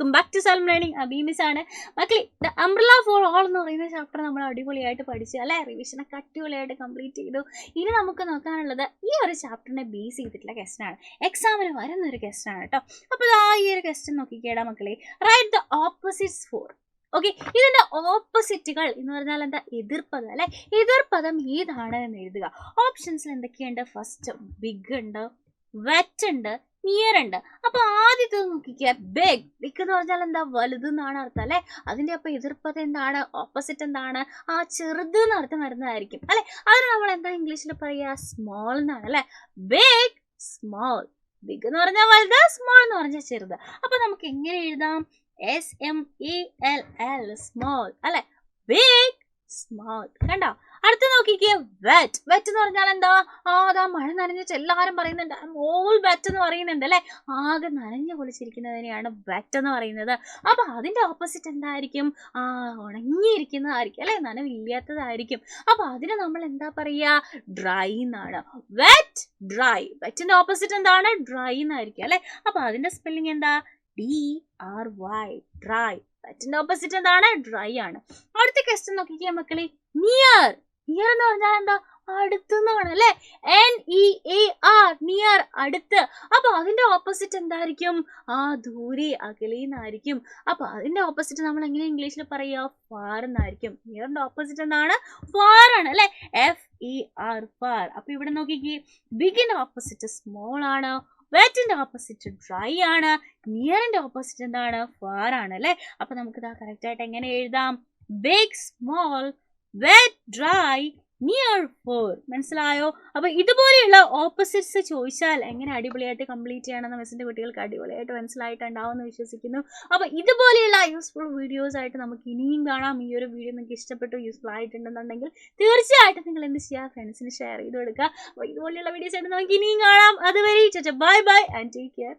Welcome back to self learning. അബീമിസ് ആണ് മക്കളെ. ദ അംബ്രല്ല ഫോർ ഓൾ എന്ന് പറയുന്ന ചാപ്റ്റർ നമ്മൾ അടിപൊളിയായിട്ട് പഠിച്ചു അല്ലെ, റിവിഷനൊക്കെ അടിപൊളിയായിട്ട് കംപ്ലീറ്റ് ചെയ്തു. ഇനി നമുക്ക് നോക്കാനുള്ളത് ഈ ഒരു ചാപ്റ്ററിനെ ബേസ് ചെയ്തിട്ടുള്ള ക്വസ്റ്റൻ ആണ്, എക്സാമിന് വരുന്ന ഒരു ക്വസ്റ്റൻ ആണ് കേട്ടോ. അപ്പോൾ ഈ ഒരു ക്വസ്റ്റൻ നോക്കിക്കേടാ മക്കളെ. Write the opposites for. Okay, ഇതിന്റെ ഓപ്പോസിറ്റുകൾ എന്ന് പറഞ്ഞാൽ എന്താ? എതിർപദം അല്ലെ. എതിർപദം ഏതാണ് എന്ന് എഴുതുക. ഓപ്ഷൻസിൽ എന്തൊക്കെയുണ്ട്? ഫസ്റ്റ് ബിഗ് ഉണ്ട്, വെറ്റ് ഉണ്ട്, നിയർ ഉണ്ട്. അപ്പൊ ആദ്യത്തെ നോക്കിക്കുക, ബിഗ്. ബിഗ് എന്ന് പറഞ്ഞാൽ എന്താ? വലുത് എന്നാണ് അർത്ഥം അല്ലെ. അതിന്റെ അപ്പൊ എതിർപ്പത എന്താണ്? ഓപ്പോസിറ്റ് എന്താണ്? ചെറുത് എന്ന് അർത്ഥം വരുന്നതായിരിക്കും അല്ലെ. അതിന് നമ്മൾ എന്താ ഇംഗ്ലീഷിൽ പറയുക? സ്മോൾ എന്നാണ് അല്ലെ. Big, small. ബിഗ് എന്ന് പറഞ്ഞാൽ വലുത്, സ്മോൾ എന്ന് പറഞ്ഞാൽ ചെറുത്. അപ്പൊ നമുക്ക് എങ്ങനെ എഴുതാം? SMALL, സ്മോൾ അല്ലെ. Big, small. കണ്ടോ? അടുത്ത് നോക്കിക്കേ, വെറ്റ്. വെറ്റ് എന്ന് പറഞ്ഞാൽ എന്താ? അതാ മഴ നനഞ്ഞിട്ട് എല്ലാവരും പറയുന്നുണ്ട് ഓൾ വെറ്റ് എന്ന് പറയുന്നുണ്ട് അല്ലെ. ആകെ നനഞ്ഞു പൊളിച്ചിരിക്കുന്നതിനെയാണ് വെറ്റ് എന്ന് പറയുന്നത്. അപ്പൊ അതിന്റെ ഓപ്പോസിറ്റ് എന്തായിരിക്കും? ഉണങ്ങിയിരിക്കുന്നതായിരിക്കും അല്ലെ, നനവില്ലാത്തതായിരിക്കും. അപ്പൊ അതിന് നമ്മൾ എന്താ പറയാ? ഡ്രൈ എന്നാണ്. Wet, dry. വെറ്റിന്റെ ഓപ്പോസിറ്റ് എന്താണ്? ഡ്രൈ എന്നായിരിക്കും അല്ലെ. അപ്പൊ അതിന്റെ സ്പെല്ലിംഗ് എന്താ? DRY, dry. വെറ്റിന്റെ ഓപ്പോസിറ്റ് എന്താണ്? ഡ്രൈ ആണ്. അടുത്ത ക്വസ്റ്റ്യൻ നോക്കിക്കേ മക്കളെ, നിയർ. നിയർ എന്ന് പറഞ്ഞാൽ എന്താ? അടുത്തെന്നാണ് അല്ലെ. NEAR, നിയർ, അടുത്ത്. അപ്പൊ അതിന്റെ ഓപ്പോസിറ്റ് എന്തായിരിക്കും? ദൂരെ, അകലെന്നായിരിക്കും. അപ്പൊ അതിന്റെ ഓപ്പോസിറ്റ് നമ്മൾ എങ്ങനെ ഇംഗ്ലീഷിൽ പറയുക? ഫാർ എന്നായിരിക്കും. നിയറിന്റെ ഓപ്പോസിറ്റ് എന്താണ്? ഫാർ ആണ് അല്ലെ. FER, far. അപ്പൊ ഇവിടെ നോക്കിക്കേ, ബിഗിന്റെ ഓപ്പോസിറ്റ് സ്മോൾ ആണ്, വെറ്റിന്റെ ഓപ്പോസിറ്റ് ഡ്രൈ ആണ്, നിയറിന്റെ ഓപ്പോസിറ്റ് എന്താണ്? ഫാർ ആണ് അല്ലെ. അപ്പൊ നമുക്ക് ഇതാ കറക്റ്റ് ആയിട്ട് എങ്ങനെ എഴുതാം? Big, small, wet, dry, near, far. മനസ്സിലായോ? അപ്പൊ ഇതുപോലെയുള്ള ഓപ്പോസിറ്റ്സ് ചോദിച്ചാൽ എങ്ങനെ അടിപൊളിയായിട്ട് കംപ്ലീറ്റ് ചെയ്യണമെന്ന് മിസ്സിന്റെ കുട്ടികൾക്ക് അടിപൊളിയായിട്ട് മനസ്സിലായിട്ടുണ്ടാവും എന്ന് വിശ്വസിക്കുന്നു. അപ്പൊ ഇതുപോലെയുള്ള യൂസ്ഫുൾ വീഡിയോസ് ആയിട്ട് നമുക്ക് ഇനിയും കാണാം. ഈ ഒരു വീഡിയോ നിങ്ങൾക്ക് ഇഷ്ടപ്പെട്ടു, യൂസ്ഫുൾ ആയിട്ടുണ്ടെന്നുണ്ടെങ്കിൽ തീർച്ചയായിട്ടും നിങ്ങൾ എന്ത് ചെയ്യുക? ഫ്രണ്ട്സിന് ഷെയർ ചെയ്ത് കൊടുക്കുക. അപ്പൊ ഇതുപോലെയുള്ള വീഡിയോസ് ആയിട്ട് നമുക്ക് ഇനിയും കാണാം. അതുവരെ bye bye and take care.